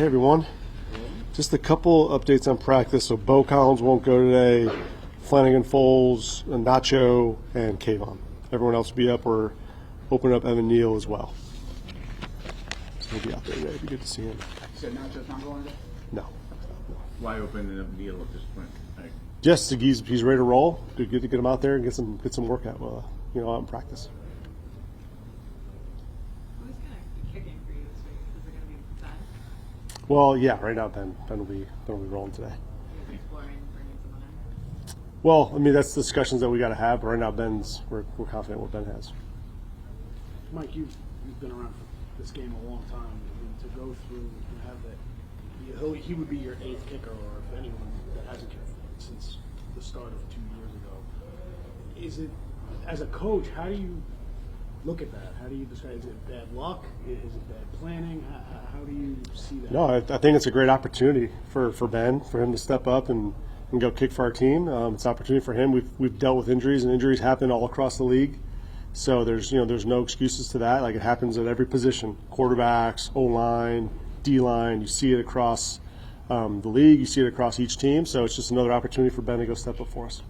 Hey everyone, just a couple updates on practice. So Bo Collins won't go today, Flanagan Foles, Nacho, and Kayvon. Everyone else will be up. We're opening up Evan Neal as well. So he'll be out there today. It'd be good to see him. So Nacho's not going today? No. Why open up Neal at this point? Just he's ready to roll. Good to get him out there and get some workout, out in practice. Who's going to be kicking for you this week? Is it going to be Ben? Well, yeah. Right now, Ben will be rolling today. You're exploring bringing someone in? Well, I mean that's discussions that we got to have. But right now, we're confident what Ben has. Mike, you've been around for this game a long time. I mean, to go through and have that, he would be your eighth kicker, or if anyone that hasn't kicked since the start of 2 years ago. Is it, as a coach, how do you look at that? How do you describe? Is it bad luck? Is it bad planning? How do you see that? No, I think it's a great opportunity for Ben, for him to step up and go kick for our team. It's an opportunity for him. We've dealt with injuries, and injuries happen all across the league. So there's no excuses to that. Like, it happens at every position: quarterbacks, O-line, D-line. You see it across the league. You see it across each team. So it's just another opportunity for Ben to go step up for us.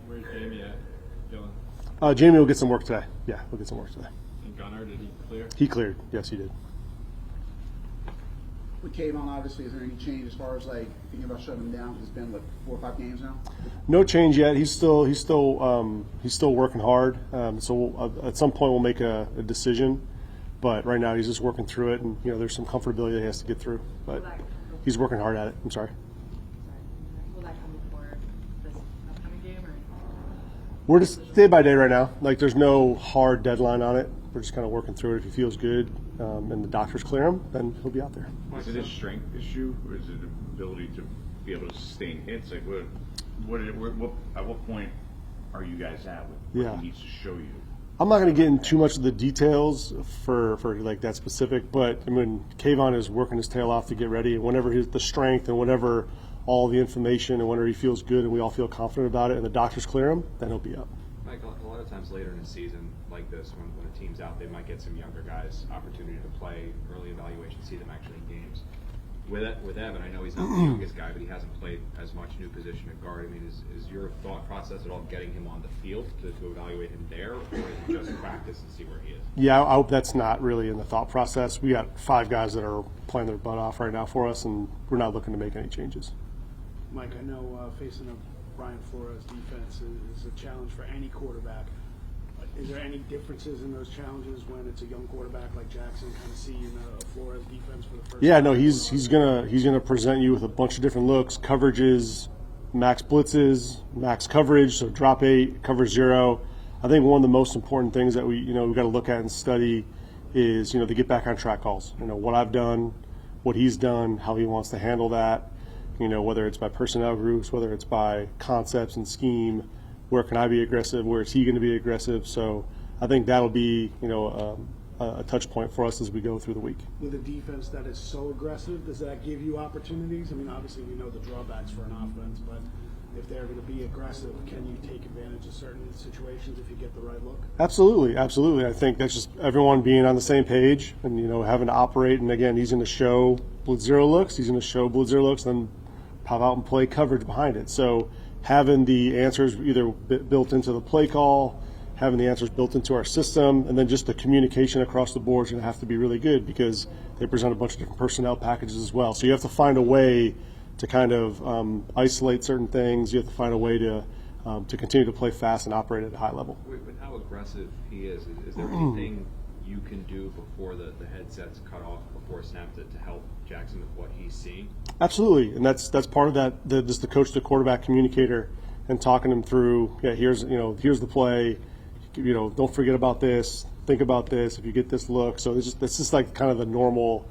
Where's Jamie at, Dylan? Jamie will get some work today. Yeah, he'll get some work today. And Gunnar, did he clear? He cleared. Yes, he did. With Kayvon, obviously, is there any change as far as thinking about shutting him down? Because it's been 4 or 5 games now. No change yet. He's still working hard. So at some point we'll make a decision. But right now he's just working through it, and there's some comfortability that he has to get through. But he's working hard at it. I'm sorry. Will that come before this upcoming game? Or? We're just day by day right now. Like, there's no hard deadline on it. We're just kind of working through it. If he feels good and the doctors clear him, then he'll be out there. Is it a strength issue, or is it an ability to be able to sustain hits? Like, at what point are you guys at with what he needs to show you? I'm not going to get into too much of the details for like that specific, but I mean, Kayvon is working his tail off to get ready. And whenever the strength and whenever all the information and whenever he feels good and we all feel confident about it and the doctors clear him, then he'll be up. Mike, a lot of times later in a season like this, when a team's out, they might get some younger guys opportunity to play, early evaluation, see them actually in games. With Evan, I know he's not the youngest guy, but he hasn't played as much new position at guard. I mean, is your thought process at all getting him on the field to evaluate him there, or is it just practice and see where he is? Yeah, I hope that's not really in the thought process. We got 5 guys that are playing their butt off right now for us, and we're not looking to make any changes. Mike, I know facing a Brian Flores defense is a challenge for any quarterback. Is there any differences in those challenges when it's a young quarterback like Jackson kind of seeing a Flores defense for the first time? Yeah, no, he's gonna present you with a bunch of different looks, coverages, max blitzes, max coverage, so drop 8, cover 0. I think one of the most important things that we've got to look at and study is the get back on track calls. What I've done, what he's done, how he wants to handle that. Whether it's by personnel groups, whether it's by concepts and scheme. Where can I be aggressive? Where is he going to be aggressive? So I think that'll be, a touch point for us as we go through the week. With a defense that is so aggressive, does that give you opportunities? I mean, obviously we know the drawbacks for an offense, but if they're going to be aggressive, can you take advantage of certain situations if you get the right look? Absolutely. I think that's just everyone being on the same page and, having to operate. And again, he's going to show blitz 0 looks. He's going to show blitz 0 looks, then pop out and play coverage behind it. So having the answers either built into the play call, having the answers built into our system, and then just the communication across the board is going to have to be really good because they present a bunch of different personnel packages as well. So you have to find a way to kind of isolate certain things. You have to find a way to continue to play fast and operate at a high level. With how aggressive he is there anything you can do before the headset's cut off before snap to help Jackson with what he's seeing? Absolutely, and that's part of that. Just the coach to quarterback communicator and talking him through. Yeah, here's the play. Don't forget about this. Think about this. If you get this look, so it's just like kind of the normal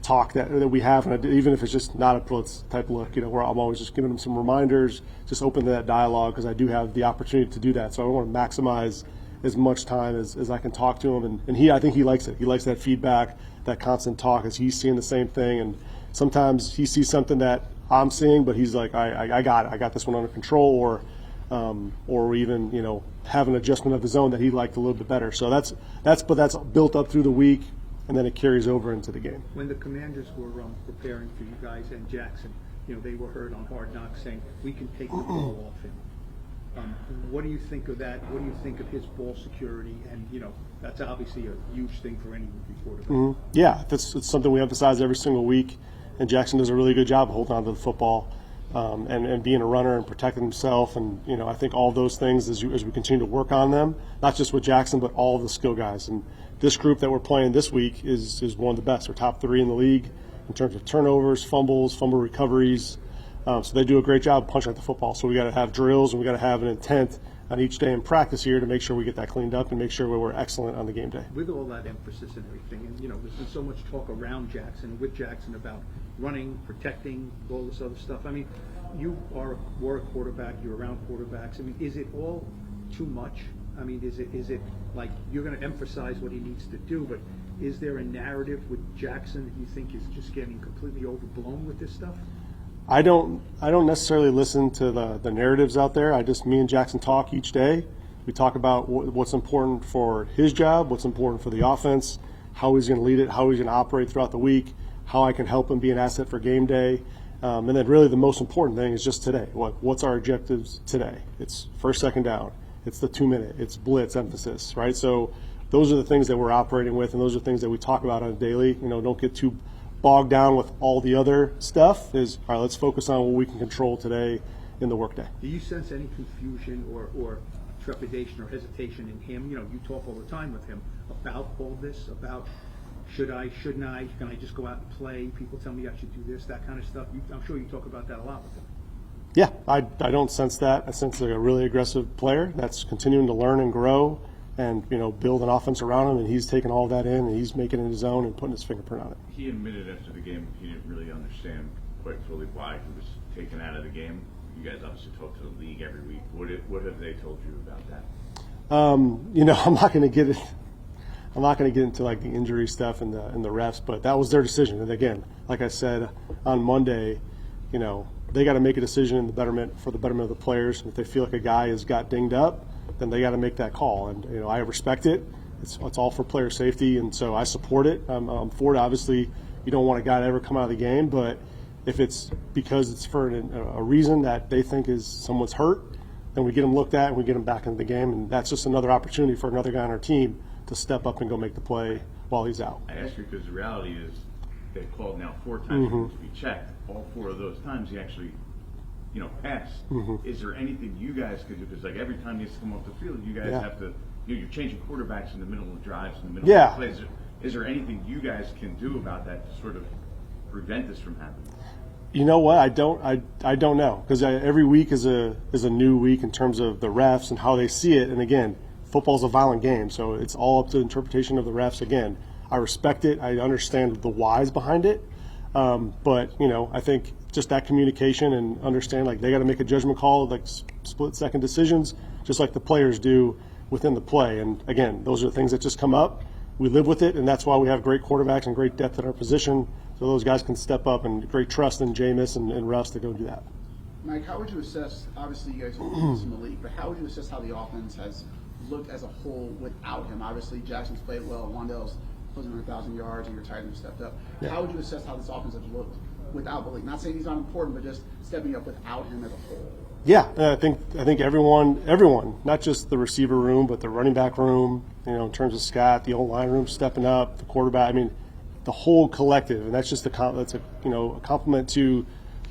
talk that we have, and even if it's just not a blitz type look, where I'm always just giving him some reminders, just open to that dialogue because I do have the opportunity to do that. So I want to maximize as much time as I can talk to him, and I think he likes it. He likes that feedback, that constant talk, as he's seeing the same thing. And sometimes he sees something that I'm seeing, but he's like, I got it. I got this one under control, or even have an adjustment of his own that he liked a little bit better. So that's built up through the week. and then it carries over into the game. When the Commanders were preparing for you guys and Jackson, they were heard on Hard Knocks saying, we can take the ball off him. What do you think of that? What do you think of his ball security? And, that's obviously a huge thing for any rookie quarterback. Yeah, it's something we emphasize every single week, and Jackson does a really good job of holding on to the football and being a runner and protecting himself. And, I think all those things as we continue to work on them, not just with Jackson, but all of the skill guys. And this group that we're playing this week is one of the best. We're top 3 in the league in terms of turnovers, fumbles, fumble recoveries. So they do a great job punching at the football. So we got to have drills and we got to have an intent on each day in practice here to make sure we get that cleaned up and make sure we're excellent on the game day. With all that emphasis and everything, and there's been so much talk around Jackson, with Jackson, about running, protecting, all this other stuff. I mean, you were a quarterback, you're around quarterbacks. I mean, is it all too much? I mean, is it like you're going to emphasize what he needs to do, but is there a narrative with Jackson that you think is just getting completely overblown with this stuff? I don't necessarily listen to the narratives out there. Me and Jackson talk each day. We talk about what's important for his job, what's important for the offense, how he's going to lead it, how he's going to operate throughout the week, how I can help him be an asset for game day. And then really the most important thing is just today. What's our objectives today? It's first, second down. It's the 2-minute. It's blitz emphasis, right? So those are the things that we're operating with, and those are things that we talk about on a daily. Don't get too bogged down with all the other stuff. All right, let's focus on what we can control today in the workday. Do you sense any confusion or trepidation or hesitation in him? You talk all the time with him about all this, about should I, shouldn't I, can I just go out and play? People tell me I should do this, that kind of stuff. I'm sure you talk about that a lot with him. Yeah, I don't sense that. I sense a really aggressive player that's continuing to learn and grow and build an offense around him, and he's taking all of that in and he's making it his own and putting his fingerprint on it. He admitted after the game he didn't really understand quite fully why he was taken out of the game. You guys obviously talk to the league every week. What have they told you about that? I'm not going to get it. I'm not going to get into like the injury stuff and the refs, but that was their decision. And again, like I said on Monday, they got to make a decision for the betterment of the players. And if they feel like a guy has got dinged up, then they got to make that call. And I respect it. It's all for player safety, and so I support it. I'm for it. Obviously, you don't want a guy to ever come out of the game, but if it's because it's for a reason that they think is someone's hurt, then we get them looked at and we get them back into the game, and that's just another opportunity for another guy on our team to step up and go make the play while he's out. I ask you because the reality is they've called now 4 times for him to be checked. All 4 of those times he actually passed. Is there anything you guys could do? Because like every time he has to come off the field, you guys have to, you're changing quarterbacks in the middle of drives, in the middle of plays. Is there anything you guys can do about that to sort of prevent this from happening? You know what? I don't know, because every week is a new week in terms of the refs and how they see it. And again, football's a violent game, so it's all up to the interpretation of the refs. Again, I respect it. I understand the whys behind it, but I think just that communication and understand, like, they got to make a judgment call, like split-second decisions, just like the players do within the play. And again, those are the things that just come up. We live with it, and that's why we have great quarterbacks and great depth at our position, so those guys can step up, and great trust in Jameis and Russ to go do that. Mike, how would you assess, obviously you guys are from the league, but how would you assess how the offense has looked as a whole without him? Obviously, Jackson's played well, Wandell's closing 1,000 yards, and your tight end stepped up. Yeah. How would you assess how this offense has looked without the league? Not saying he's not important, but just stepping up without him as a whole. Yeah, I think everyone, not just the receiver room, but the running back room, in terms of Scott, the O-line room stepping up, the quarterback. I mean, the whole collective, and that's just a compliment to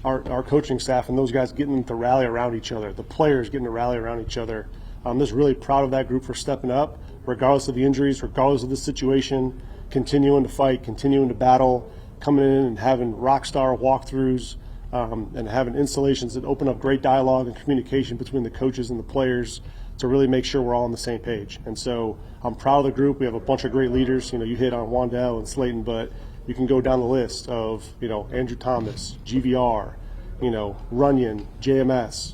our coaching staff and those guys getting to rally around each other, the players getting to rally around each other. I'm just really proud of that group for stepping up, regardless of the injuries, regardless of the situation, continuing to fight, continuing to battle, coming in and having rock star walkthroughs, and having installations that open up great dialogue and communication between the coaches and the players to really make sure we're all on the same page. And so I'm proud of the group. We have a bunch of great leaders. You hit on Wandell and Slayton, but you can go down the list of, Andrew Thomas, GVR, Runyon, JMS,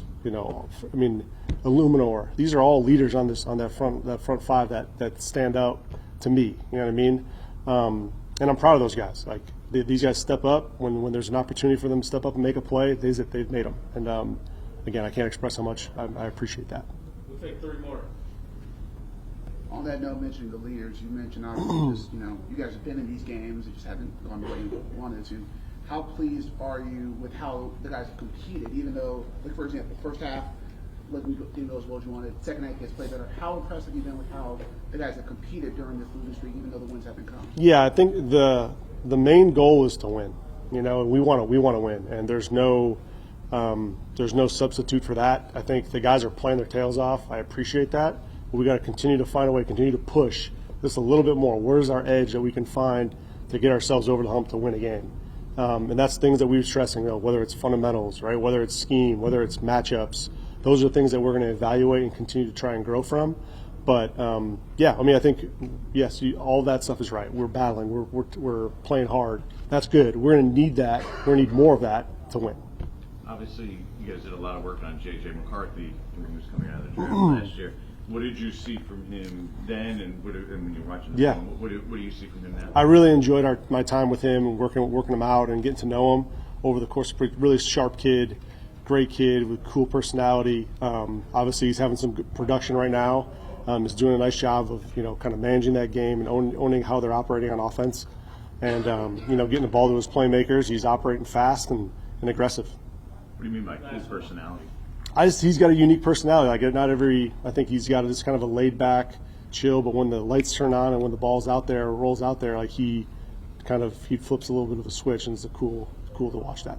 Illuminor. These are all leaders on that front 5 that stand out to me. You know what I mean? And I'm proud of those guys. Like, these guys step up when there's an opportunity for them to step up and make a play. They've made them. And again, I can't express how much I appreciate that. We'll take 3 more. On that note, mentioning the leaders, you mentioned obviously just, you guys have been in these games, you just haven't gone the way you wanted to. How pleased are you with how the guys have competed, even though, like for example, first half didn't go as well as you wanted, second half gets played better. How impressed have you been with how the guys have competed during this losing streak, even though the wins haven't come? Yeah, I think the main goal is to win. We want to win, and there's no substitute for that. I think the guys are playing their tails off. I appreciate that. But we got to continue to find a way, continue to push this a little bit more. Where's our edge that we can find to get ourselves over the hump to win a game? And that's things that we're stressing, whether it's fundamentals, right? Whether it's scheme, whether it's matchups. Those are things that we're going to evaluate and continue to try and grow from. But I think yes, all that stuff is right. We're battling. We're playing hard. That's good. We're going to need that. We're going to need more of that to win. Obviously, you guys did a lot of work on JJ McCarthy when he was coming out of the draft last year. What did you see from him then, and when you're watching the film, what do you see from him now? I really enjoyed my time with him and working him out and getting to know him over the course of a really sharp kid, great kid with cool personality. Obviously, he's having some good production right now. He's doing a nice job of kind of managing that game and owning how they're operating on offense, and getting the ball to his playmakers. He's operating fast and aggressive. What do you mean by cool personality? He's got a unique personality. I think he's got just kind of a laid back, chill. But when the lights turn on and when the ball's out there, rolls out there, he flips a little bit of a switch, and it's cool to watch that.